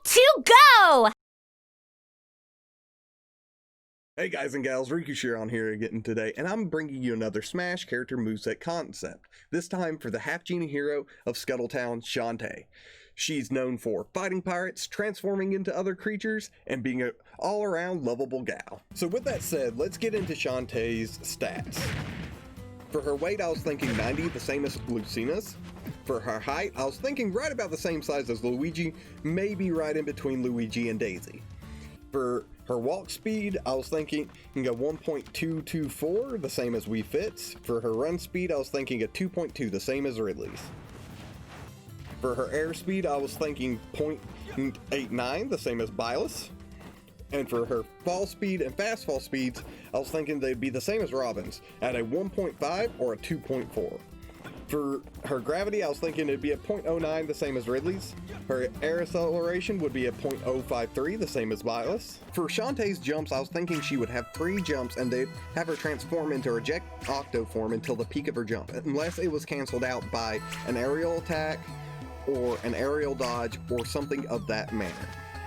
to go! Hey guys and gals, Rikushiron here again today, and I'm bringing you another Smash character moveset concept, this time for the half-genie hero of Scuttletown, Shantae. She's known for fighting pirates, transforming into other creatures, and being an all-around lovable gal. So with that said, let's get into Shantae's stats. For her weight, I was thinking 90, the same as Lucina's. For her height, I was thinking right about the same size as Luigi, maybe right in between Luigi and Daisy. For her walk speed, I was thinking a 1.224, the same as Wii Fit's. For her run speed, I was thinking a 2.2, the same as Ridley's. For her air speed, I was thinking 0.89, the same as Byleth's. And for her fall speed and fast fall speeds, I was thinking they'd be the same as Robin's, at a 1.5 or a 2.4. For her gravity, I was thinking it'd be a 0.09, the same as Ridley's. Her air acceleration would be a 0.053, the same as Byleth's. For Shantae's jumps, I was thinking she would have 3 jumps and they'd have her transform into her Jet Octo form until the peak of her jump, unless it was canceled out by an aerial attack or an aerial dodge or something of that manner.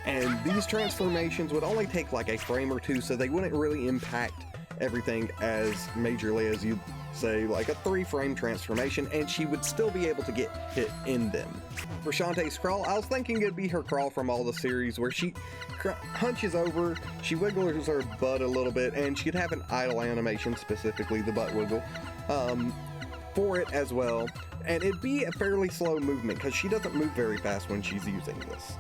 And these transformations would only take like a frame or two, so they wouldn't really impact everything as majorly as you'd say like a 3-frame transformation, and she would still be able to get hit in them. For Shantae's crawl, I was thinking it'd be her crawl from all the series where she hunches over, she wiggles her butt a little bit, and she'd have an idle animation, specifically the butt wiggle, for it as well. And it'd be a fairly slow movement because she doesn't move very fast when she's using this.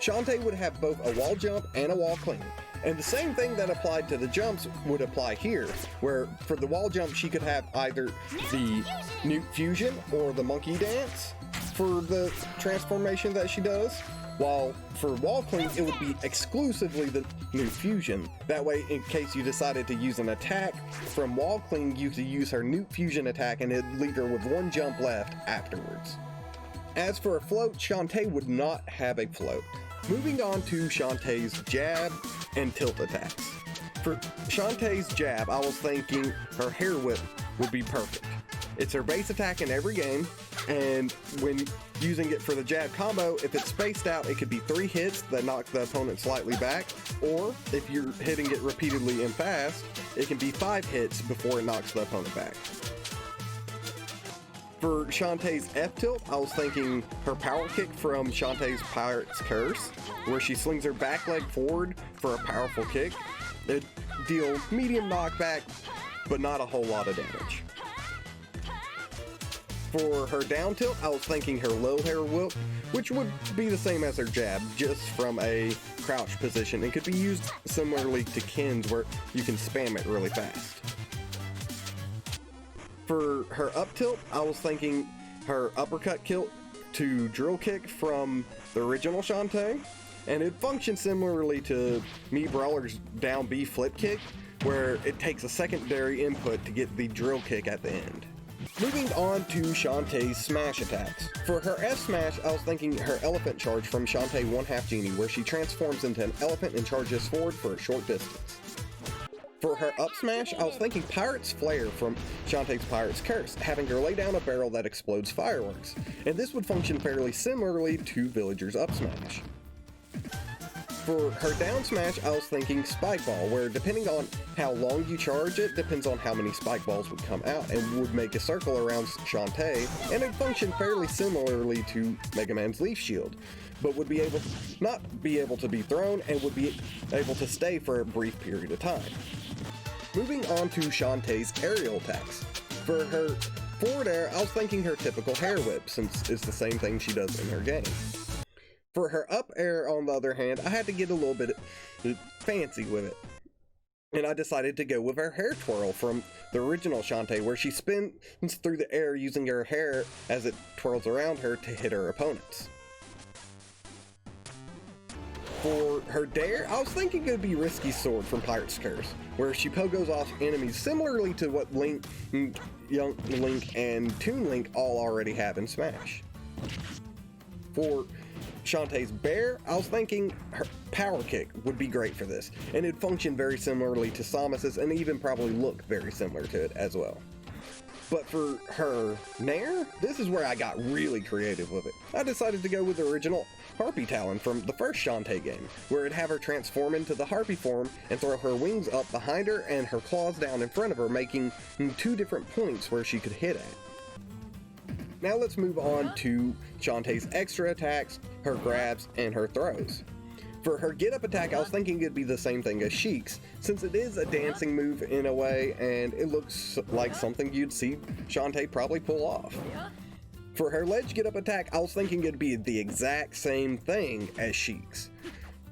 Shantae would have both a wall jump and a wall cling. And the same thing that applied to the jumps would apply here, where for the wall jump she could have either the Nuke Fusion or the Monkey Dance for the transformation that she does, while for wall cling it would be exclusively the Nuke Fusion. That way, in case you decided to use an attack from wall cling, you could use her Nuke Fusion attack and it'd leave her with 1 jump left afterwards. As for a float, Shantae would not have a float. Moving on to Shantae's jab and tilt attacks. For Shantae's jab, I was thinking her hair whip would be perfect. It's her base attack in every game, and when using it for the jab combo, if it's spaced out, it could be 3 hits that knock the opponent slightly back, or if you're hitting it repeatedly and fast, it can be 5 hits before it knocks the opponent back. For Shantae's F-tilt, I was thinking her power kick from Shantae's Pirate's Curse, where she slings her back leg forward for a powerful kick. It'd deal medium knockback, but not a whole lot of damage. For her down tilt, I was thinking her low hair whoop, which would be the same as her jab, just from a crouch position. It could be used similarly to Ken's, where you can spam it really fast. For her up tilt, I was thinking her uppercut kilt to drill kick from the original Shantae, and it functions similarly to Mii Brawler's down B flip kick, where it takes a secondary input to get the drill kick at the end. Moving on to Shantae's smash attacks. For her F smash, I was thinking her elephant charge from Shantae 1 half genie, where she transforms into an elephant and charges forward for a short distance. For her up smash, I was thinking Pirate's Flare from Shantae's Pirate's Curse, having her lay down a barrel that explodes fireworks, and this would function fairly similarly to Villager's up smash. For her down smash, I was thinking Spike Ball, where depending on how long you charge it, depends on how many spike balls would come out, and would make a circle around Shantae, and it'd function fairly similarly to Mega Man's Leaf Shield, but would be able not be able to be thrown and would be able to stay for a brief period of time. Moving on to Shantae's aerial attacks. For her forward air, I was thinking her typical hair whip, since it's the same thing she does in her game. For her up air, on the other hand, I had to get a little bit fancy with it, and I decided to go with her hair twirl from the original Shantae, where she spins through the air using her hair as it twirls around her to hit her opponents. For her dare, I was thinking it would be Risky Sword from Pirate's Curse, where she pogos off enemies similarly to what Link, Young Link, and Toon Link all already have in Smash. For Shantae's bear, I was thinking her power kick would be great for this, and it'd function very similarly to Samus's and even probably look very similar to it as well. But for her Nair, this is where I got really creative with it. I decided to go with the original Harpy Talon from the first Shantae game, where it'd have her transform into the Harpy form and throw her wings up behind her and her claws down in front of her, making 2 different points where she could hit at. Now let's move on to Shantae's extra attacks, her grabs, and her throws. For her get up attack, I was thinking it'd be the same thing as Sheik's, since it is a dancing move in a way, and it looks like something you'd see Shantae probably pull off. For her ledge get up attack, I was thinking it'd be the exact same thing as Sheik's,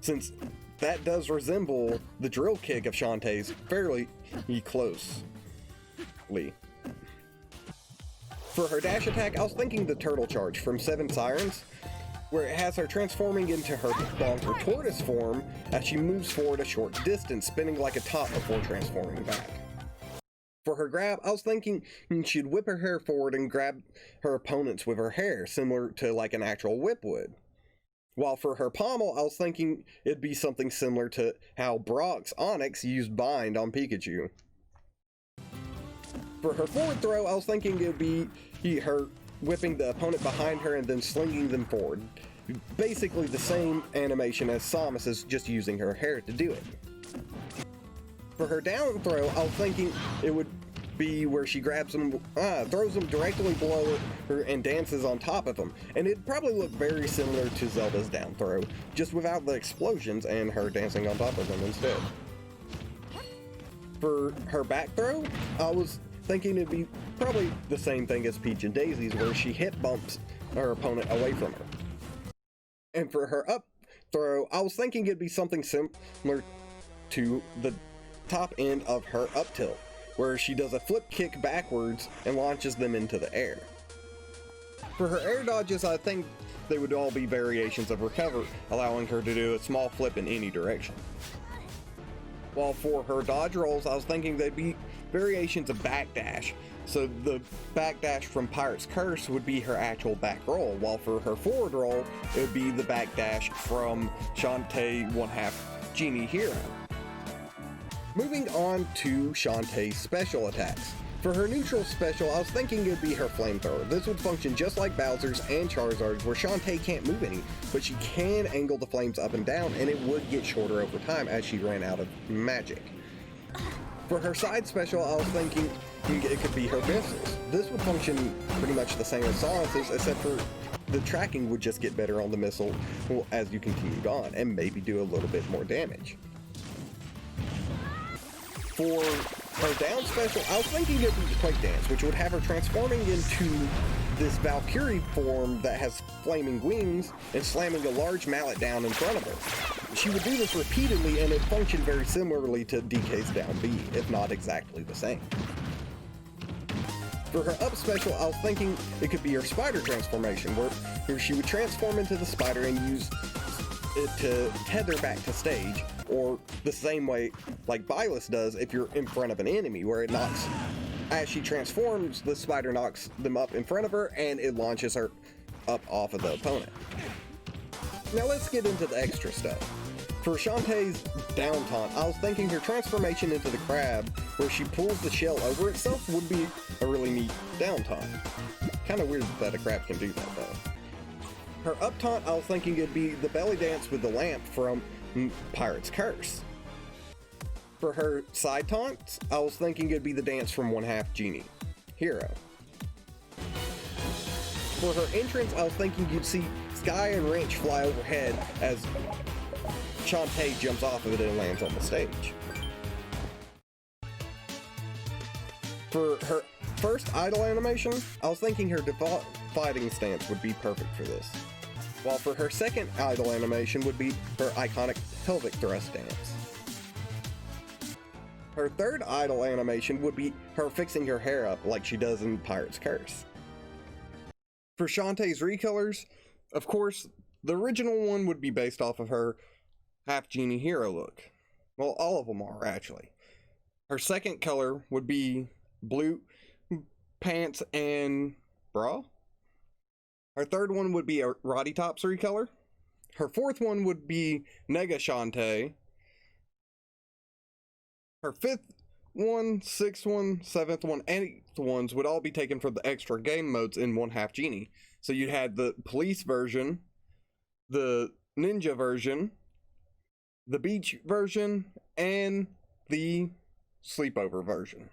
since that does resemble the drill kick of Shantae's fairly closely. For her dash attack, I was thinking the turtle charge from Seven Sirens, where it has her transforming into her bonker tortoise form as she moves forward a short distance, spinning like a top before transforming back. For her grab, I was thinking she'd whip her hair forward and grab her opponents with her hair, similar to like an actual whip would. While for her pommel, I was thinking it'd be something similar to how Brock's Onyx used Bind on Pikachu. For her forward throw, I was thinking it'd be her whipping the opponent behind her and then slinging them forward. Basically the same animation as Samus's, just using her hair to do it. For her down throw, I was thinking it would be where she grabs them, throws them directly below her and dances on top of them. And it'd probably look very similar to Zelda's down throw, just without the explosions and her dancing on top of them instead. For her back throw, I was thinking it'd be probably the same thing as Peach and Daisy's, where she hit bumps her opponent away from her. And for her up throw, I was thinking it'd be something similar to the top end of her up tilt, where she does a flip kick backwards and launches them into the air. For her air dodges, I think they would all be variations of recover, allowing her to do a small flip in any direction. While for her dodge rolls, I was thinking they'd be variations of backdash. So the backdash from Pirate's Curse would be her actual back roll, while for her forward roll, it would be the backdash from Shantae 1/2 Genie Hero. Moving on to Shantae's special attacks. For her neutral special, I was thinking it'd be her flamethrower. This would function just like Bowser's and Charizard's, where Shantae can't move any, but she can angle the flames up and down, and it would get shorter over time as she ran out of magic. For her side special, I was thinking it could be her missiles. This would function pretty much the same as Sonic's, except for the tracking would just get better on the missile as you continued on, and maybe do a little bit more damage. For her down special, I was thinking it'd be the Quake Dance, which would have her transforming into this Valkyrie form that has flaming wings and slamming a large mallet down in front of her. She would do this repeatedly, and it functioned very similarly to DK's down B, if not exactly the same. For her up special, I was thinking it could be her spider transformation, where she would transform into the spider and use it to tether back to stage, or the same way like Byleth does if you're in front of an enemy, where it knocks, as she transforms, the spider knocks them up in front of her and it launches her up off of the opponent. Now let's get into the extra stuff. For Shantae's down taunt, I was thinking her transformation into the crab, where she pulls the shell over itself, would be a really neat down taunt. Kind of weird that a crab can do that though. Her up taunt, I was thinking it'd be the belly dance with the lamp from Pirate's Curse. For her side taunts, I was thinking it'd be the dance from 1/2 Genie Hero. For her entrance, I was thinking you'd see Sky and Wrench fly overhead as Shantae jumps off of it and lands on the stage. For her first idle animation, I was thinking her default fighting stance would be perfect for this. While for her second idle animation would be her iconic pelvic thrust dance. Her third idle animation would be her fixing her hair up like she does in Pirate's Curse. For Shantae's recolors, of course, the original one would be based off of her half Genie Hero look. Well, all of them are actually. Her second color would be blue pants and bra. Her third one would be a Roddy Tops recolor. Her fourth one would be Nega Shantae. Her fifth 1, 6th one, 7th one, and 8th ones would all be taken from the extra game modes in One Half Genie. So you had the police version, the ninja version, the beach version, and the sleepover version.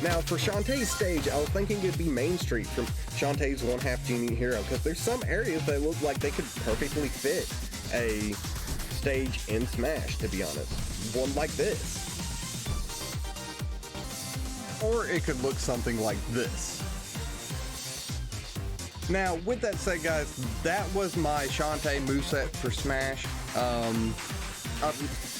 Now, for Shantae's stage, I was thinking it'd be Main Street from Shantae's One Half Genie Hero, because there's some areas that look like they could perfectly fit a stage in Smash, to be honest. One like this. Or it could look something like this. Now, with that said, guys, that was my Shantae moveset for Smash. Up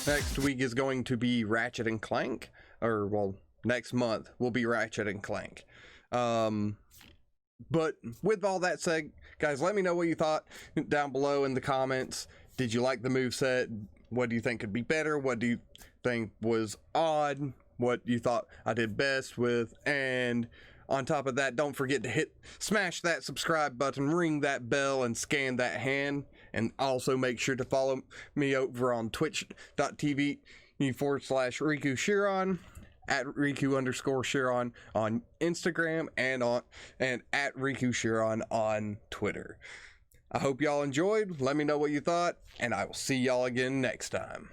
next week is going to be Ratchet and Clank, or, well, next month will be Ratchet and Clank. But with all that said, guys, let me know what you thought down below in the comments. Did you like the moveset? What do you think could be better? What do you think was odd? What you thought I did best with? And on top of that, don't forget to smash that subscribe button, ring that bell, and scan that hand. And also make sure to follow me over on twitch.tv/RikuShiron, at Riku_Shiron on Instagram, and at RikuShiron on Twitter. I hope y'all enjoyed. Let me know what you thought, and I will see y'all again next time.